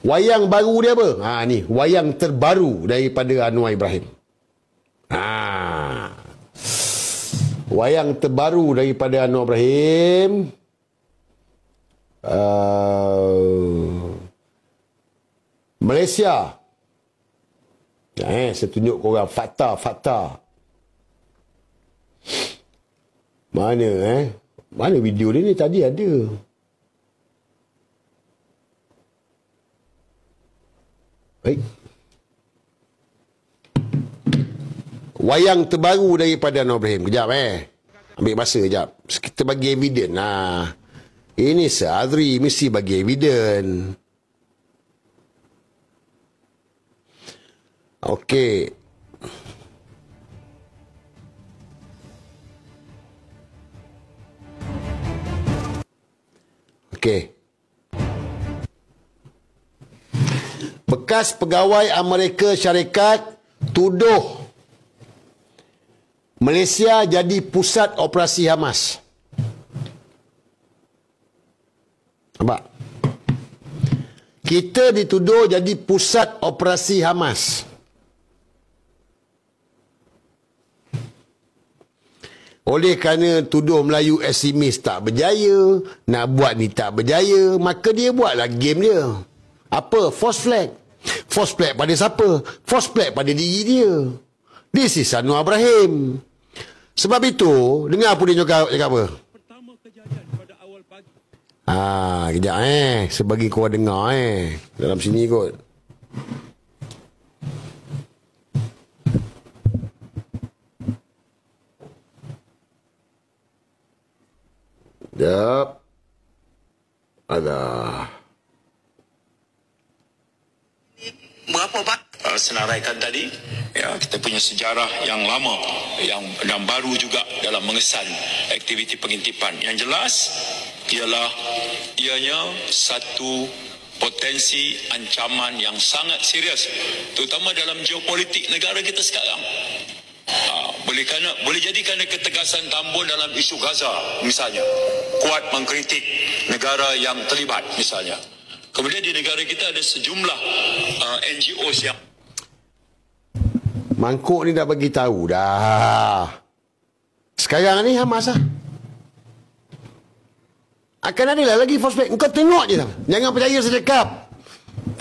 Wayang baru dia apa? Ni wayang terbaru daripada Anwar Ibrahim. Wayang terbaru daripada Anwar Ibrahim. Malaysia. Saya tunjuk korang fakta. Mana Mana video dia ni? Tadi ada. Baik. Wayang terbaru daripada Anwar Ibrahim. Kejap ambil masa kejap. Kita bagi evidence. Ini Azri mesti bagi evidence. Okey. Bekas pegawai Amerika Syarikat tuduh Malaysia jadi pusat operasi Hamas. Nampak? Kita dituduh jadi pusat operasi Hamas. Oleh kerana tuduh Melayu ekstremis tak berjaya, nak buat ni tak berjaya, maka dia buatlah game dia. Apa? False flag. False flag pada siapa? False flag pada diri dia. This is Anwar Ibrahim. Sebab itu, dengar pun dia cakap apa? Pertama kejadian pada awal pagi. Kejap sebagi korang dengar dalam sini kot. Sekejap. Alah. Berapa senaraikan tadi, kita punya sejarah yang lama yang baru juga dalam mengesan aktiviti pengintipan. Yang jelas ialah ianya satu potensi ancaman yang sangat serius, terutama dalam geopolitik negara kita sekarang. Boleh jadi kerana ketegasan tambun dalam isu Gaza misalnya, kuat mengkritik negara yang terlibat misalnya. Kemudian di negara kita ada sejumlah NGOs yang Mangkuk ni dah bagi tahu dah. Sekarang ni Hamas lah. Akan ada lah lagi false flag. Kau tengok je lah. Jangan percaya saya cakap.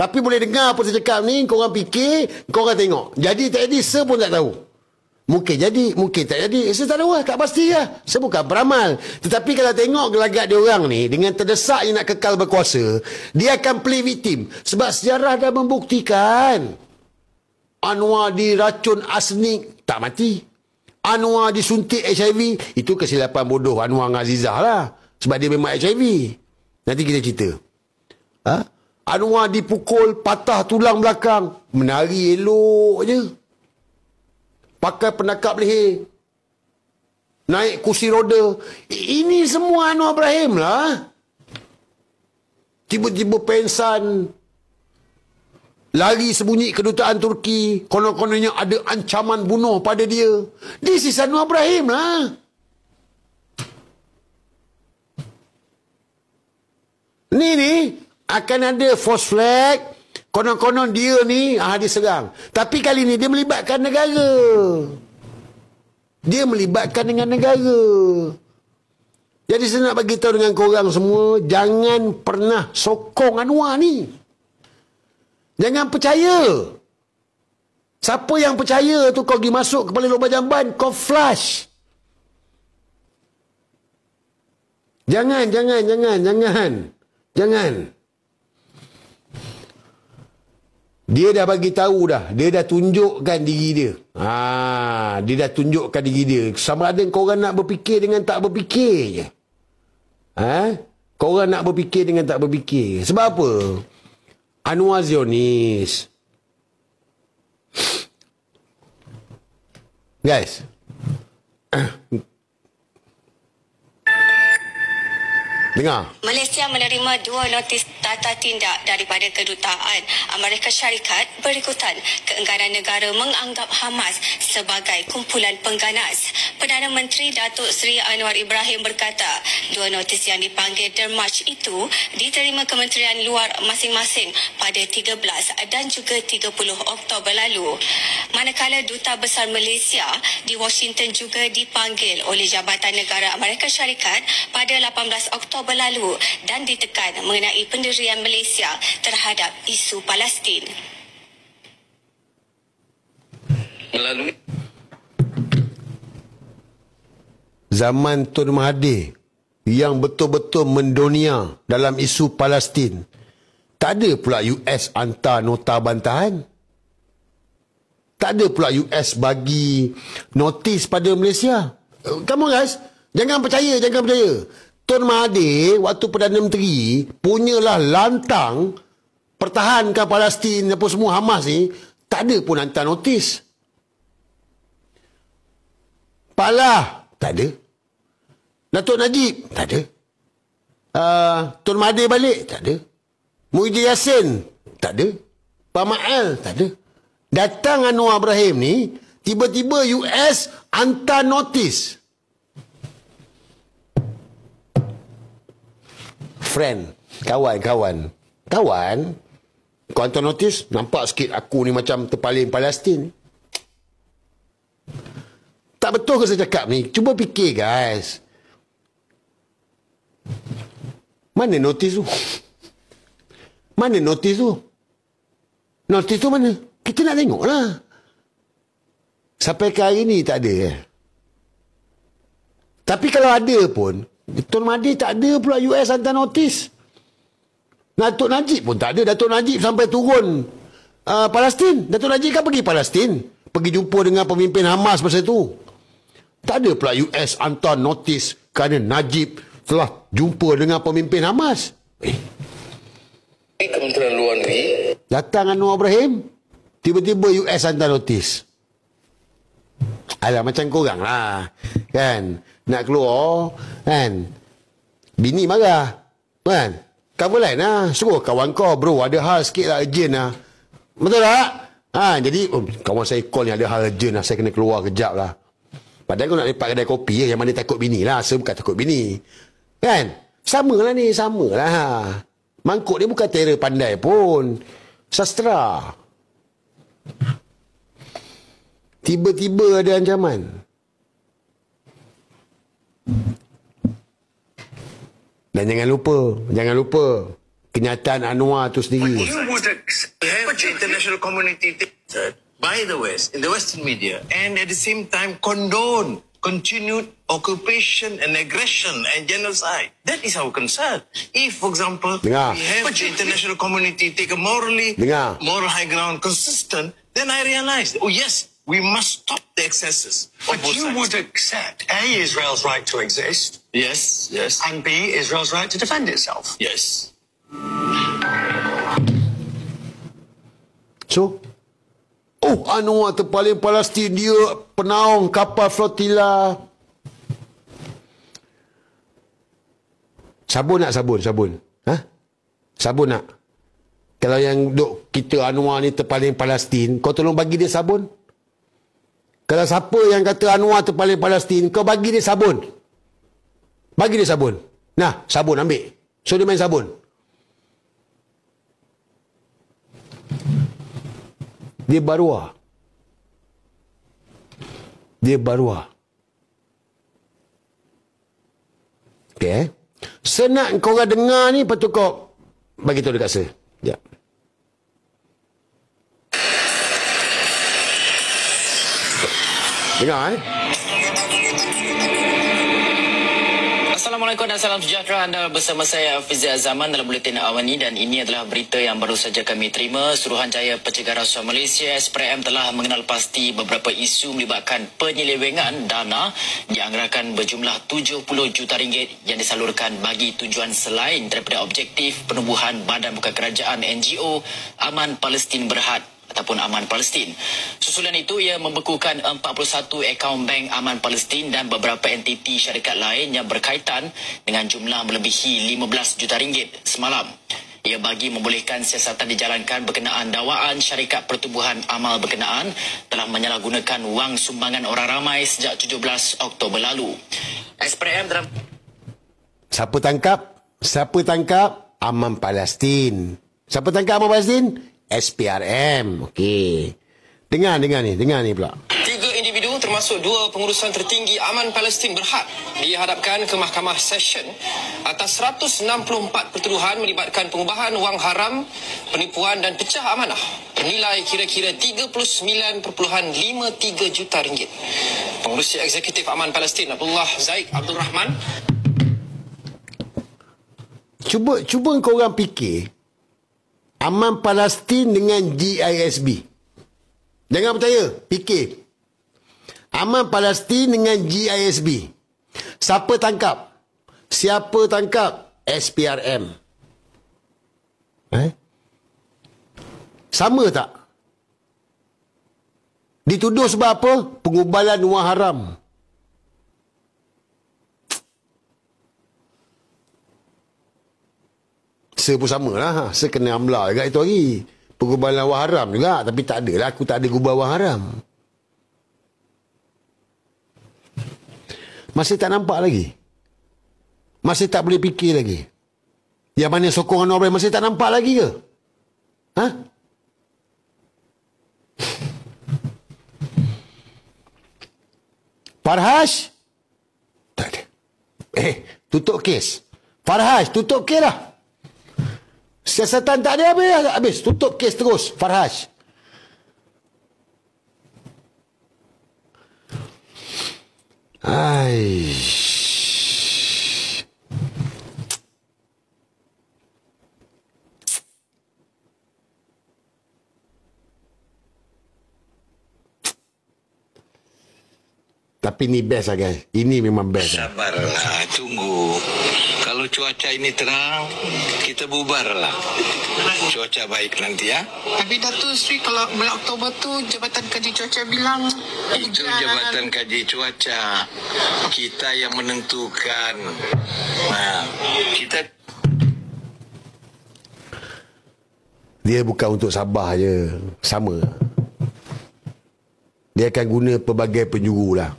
Tapi boleh dengar apa saya cakap ni. Korang fikir, korang tengok. Jadi tak jadi, saya pun tak tahu. Mungkin jadi, mungkin tak jadi. Saya tak tahu lah, tak pasti lah. Saya bukan beramal. Tetapi kalau tengok gelagat dia orang ni, dengan terdesaknya nak kekal berkuasa, dia akan play victim. Sebab sejarah dah membuktikan. Anwar diracun arsenik, tak mati. Anwar disuntik HIV, itu kesilapan bodoh Anwar dengan Azizah lah. Sebab dia memang HIV. Nanti kita cerita. Anwar dipukul, patah tulang belakang. Menari elok je. Pakai penakap leher. Naik kursi roda. Ini semua Anwar Ibrahim lah. Tiba-tiba pensan. Lari sembunyi kedutaan Turki. Konon-kononnya ada ancaman bunuh pada dia. This is Anwar Ibrahim lah. Ni akan ada false flag. Konon-konon dia ni diserang. Tapi kali ni dia melibatkan negara. Dia melibatkan dengan negara. Jadi saya nak bagi tahu dengan korang semua, jangan pernah sokong Anwar ni. Jangan percaya. Siapa yang percaya tu kau pergi masuk kepala lubang jamban, kau flush. Jangan. Dia dah bagi tahu dah. Dia dah tunjukkan diri dia. Dia dah tunjukkan diri dia. Sama ada korang nak berfikir dengan tak berfikir je. Korang nak berfikir dengan tak berfikir. Sebab apa? Anwar Zionis. Guys. Dengar. Malaysia menerima 2 notis tata tindak daripada kedutaan Amerika Syarikat berikutan keengganan negara menganggap Hamas sebagai kumpulan pengganas. Perdana Menteri Datuk Seri Anwar Ibrahim berkata, dua notis yang dipanggil dermach itu diterima Kementerian Luar masing-masing pada 13 dan juga 30 Oktober lalu. Manakala Duta Besar Malaysia di Washington juga dipanggil oleh Jabatan Negara Amerika Syarikat pada 18 Oktober lalu dan ditekan mengenai pendirian Malaysia terhadap isu Palestin. Melalui zaman Tun Mahathir yang betul-betul mendunia dalam isu Palestin, tak ada pula US hantar nota bantahan. Tak ada pula US bagi notis pada Malaysia. Come on guys, jangan percaya. Tun Mahathir waktu Perdana Menteri punyalah lantang pertahankan Palestin apa semua Hamas ni, tak ada pun hantar notis. Palah, tak ada. Datuk Najib, tak ada. Tun Mahathir balik, tak ada. Muhyiddin Yassin, tak ada. Pak Ma'al, tak ada. Datang Anwar Ibrahim ni, tiba-tiba US hantar notis. Friend, kawan, kau hantar notis, nampak sikit aku ni macam terpaling Palestin. Tak betul ke saya cakap ni? Cuba fikir guys. Mana notis tu? Mana notis tu? Notis tu mana? Kita nak tengok lah. Sampai ke hari ni tak ada. Tapi kalau ada pun, Tun Mahathir tak ada pula US hantar notis. Datuk Najib pun tak ada. Datuk Najib sampai turun Palestin. Datuk Najib kan pergi Palestin. Pergi jumpa dengan pemimpin Hamas masa tu. Tak ada pula US hantar notis kerana Najib telah jumpa dengan pemimpin Hamas. Kementerian Luar Negeri Datang Anwar Ibrahim, tiba-tiba US hantar notis. Alah, macam korang lah. Kan? Nak keluar, kan? Bini marah. Kan? Cover line lah. Suruh kawan kau, bro, ada hal sikit lah, urgent lah. Betul tak? Jadi, kawan saya call ni ada hal urgent lah, saya kena keluar kejap lah. Padahal kau nak lepak kedai kopi, yang mana takut bini lah. Saya bukan takut bini. Kan? Sama lah ni, sama lah. Mangkuk dia bukan terror pandai pun. Sastra. Tiba-tiba ada ancaman. Dan jangan lupa kenyataan Anwar tu sendiri. You would accept the international community by the West, in the Western media, and at the same time condone continued occupation and aggression and genocide. That is our concern. If, for example, Dengar. we have the international community take a moral high ground consistent, then I realize, oh yes, we must stop the excesses. But you would accept A, Israel's right to exist, Yes, yes, and B, Israel's right to defend itself. yes. So, Anwar terpaling Palestin, dia penaung kapal flotilla. Sabun nak sabun? Sabun nak? Kalau yang duk kita Anwar ni terpaling Palestin, kau tolong bagi dia sabun. Kalau siapa yang kata Anwar terpaling Palestin, kau bagi dia sabun. Bagi dia sabun. Nah, sabun ambil. So dia main sabun. Dia baruah. Okay. Senang kau orang dengar ni, patut kau bagi tahu dekat saya. Ya. Dengar Assalamualaikum dan salam sejahtera. Anda bersama saya Fizi Azaman dalam Buletin Awani dan ini adalah berita yang baru saja kami terima. Suruhanjaya Pencegahan Rasuah Malaysia SPRM telah mengenal pasti beberapa isu melibatkan penyelewengan dana dianggarkan berjumlah 70 juta ringgit yang disalurkan bagi tujuan selain daripada objektif penubuhan badan bukan kerajaan NGO Aman Palestin Berhad ataupun Aman Palestin. Susulan itu, ia membekukan 41 akaun bank Aman Palestin dan beberapa entiti syarikat lain yang berkaitan dengan jumlah melebihi 15 juta ringgit semalam. Ia bagi membolehkan siasatan dijalankan berkenaan dakwaan syarikat pertubuhan amal berkenaan telah menyalahgunakan wang sumbangan orang ramai sejak 17 Oktober lalu. SPRM dalam... Siapa tangkap? Aman Palestin. Siapa tangkap Aman Palestin? SPRM. Okey. Dengar ni pula. 3 individu termasuk 2 pengurusan tertinggi Aman Palestin berhad dihadapkan ke Mahkamah Session atas 164 pertuduhan melibatkan pengubahan wang haram, penipuan dan pecah amanah bernilai kira-kira 39.53 juta ringgit. Pengurusi Eksekutif Aman Palestin Abdullah Zaid Abdul Rahman. Cuba kau orang fikir Aman Palestin dengan GISB. Jangan percaya, fikir. Aman Palestin dengan GISB. Siapa tangkap? SPRM. Sama tak? Dituduh sebab apa? Pengubalan wang haram. Saya pun sama lah. Saya kena amla juga itu hari. Pengubahan wang haram juga. Tapi tak ada lah. Aku tak ada gubal wang haram. Masih tak nampak lagi. Masih tak boleh fikir lagi. Yang mana sokongan orang masih tak nampak lagi ke? Ha? Farhaj? Tak ada. Tutup kes. Farhaj, tutup kes lah. Siasatan tak ada habis. Tutup kes terus. Farhaj. Tapi ni best lah guys. Ini memang best. Sabarlah, tunggu. Kalau cuaca ini terang, kita bubarlah. Cuaca baik nanti ya. Tapi Datuk Seri, kalau bulan Oktober tu Jabatan Kaji Cuaca bilang itu Jabatan Kaji Cuaca. Kita yang menentukan. Dia bukan untuk Sabah je. Sama. Dia akan guna pelbagai penjuru lah.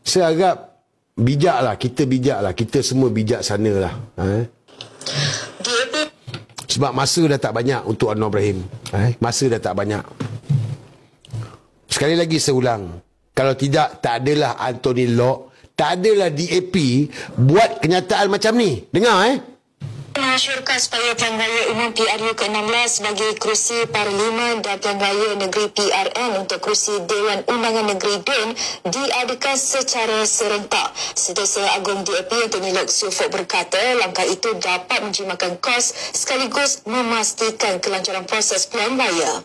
Saya harap bijak lah. Kita semua bijak sana lah. Sebab masa dah tak banyak untuk Anwar Ibrahim. Masa dah tak banyak. Sekali lagi saya ulang. Kalau tidak, tak adalah Anthony Locke, tak adalah DAP buat kenyataan macam ni. Dengar Mengasyurkan supaya Pilihan Raya Umum PRU ke-16 bagi kerusi Parlimen dan Pilihan Raya Negeri PRN untuk kerusi Dewan Undangan Negeri DUN diadakan secara serentak. Setiausaha Agung DAP Anthony Locke Sufok berkata langkah itu dapat menjimatkan kos sekaligus memastikan kelancaran proses pilihan raya.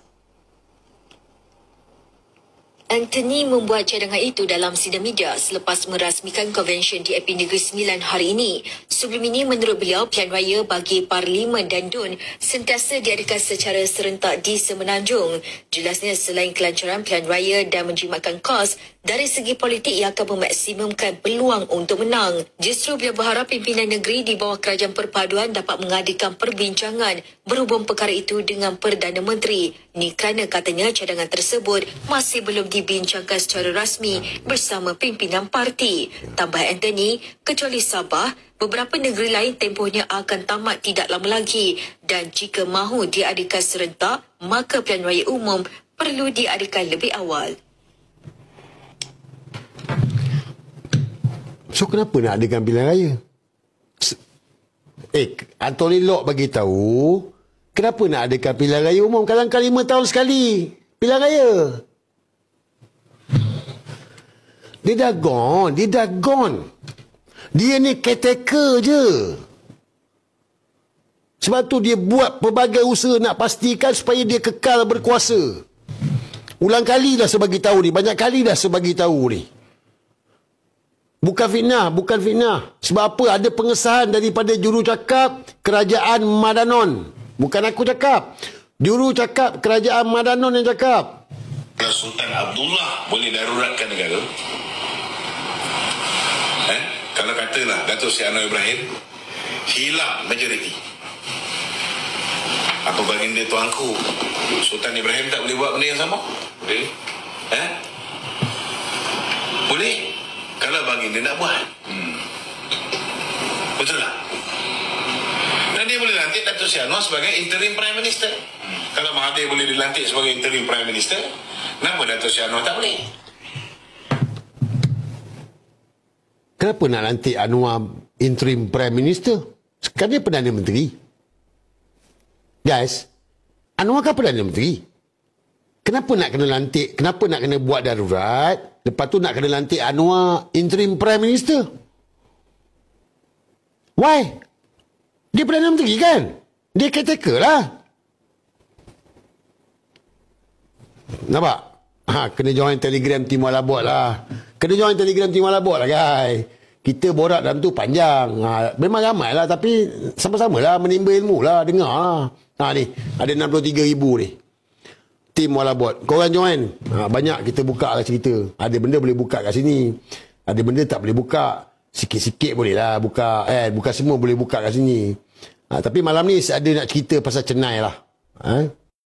Anthony membuat cadangan itu dalam sidang media selepas merasmikan konvensyen DAP Negeri Sembilan hari ini. Sebelum ini, menurut beliau, pilihan raya bagi Parlimen dan DUN sentiasa diadakan secara serentak di Semenanjung. Jelasnya, selain kelancaran pilihan raya dan menjimatkan kos, dari segi politik ia akan memaksimumkan peluang untuk menang. Justru beliau berharap pimpinan negeri di bawah Kerajaan Perpaduan dapat mengadakan perbincangan berhubung perkara itu dengan Perdana Menteri. Ini kerana katanya cadangan tersebut masih belum dibincangkan secara rasmi bersama pimpinan parti. Tambah Anthony, kecuali Sabah, beberapa negeri lain tempohnya akan tamat tidak lama lagi dan jika mahu diadakan serentak, maka pilihan raya umum perlu diadakan lebih awal. So kenapa nak adakan pilihan raya? Anthony Locke bagi tahu kenapa nak adakan pilihan raya umum kadang-kadang 5 tahun sekali pilihan raya. Dia dah gone. Dia ni caretaker je. Sebab tu dia buat pelbagai usaha nak pastikan supaya dia kekal berkuasa. Ulang kali dah saya bagi tahu ni. Banyak kali dah saya bagi tahu ni. Bukan fitnah. Sebab apa? Ada pengesahan daripada jurucakap Kerajaan Madanon. Bukan aku cakap. Jurucakap Kerajaan Madanon yang cakap. Sultan Abdullah boleh daruratkan negara. Kalau katalah Datuk Seri Anwar Ibrahim hilang majoriti. Apa baginda tuanku Sultan Ibrahim tak boleh buat benda yang sama? Boleh? Boleh? Kalau baginda nak buat. Betul tak? Dan dia boleh lantik Datuk Seri Anwar sebagai interim Prime Minister. Kalau Mahathir boleh dilantik sebagai interim Prime Minister, kenapa Datuk Seri Anwar tak boleh? Kenapa nak lantik Anwar interim Prime Minister? Sekarang dia Perdana Menteri. Guys, Anwar kan Perdana Menteri. Kenapa nak kena lantik? Kenapa nak kena buat darurat? Lepas tu nak kena lantik Anwar interim Prime Minister? Why? Dia Perdana Menteri kan? Dia caretaker lah. Nampak? Kena join Telegram Tim Walabot lah. Kena join Telegram Tim Walabot lah guys. Kita borak dalam tu panjang. Memang ramai lah. Tapi sama-sama lah. Menimba ilmu lah. Dengar lah. Ni. Ada 63,000 ni. Tim Walabot. Korang join. Banyak kita buka lah cerita. Ada benda boleh buka kat sini. Ada benda tak boleh buka. Sikit-sikit boleh lah buka. Bukan semua boleh buka kat sini. Tapi malam ni ada nak cerita pasal Cenai lah.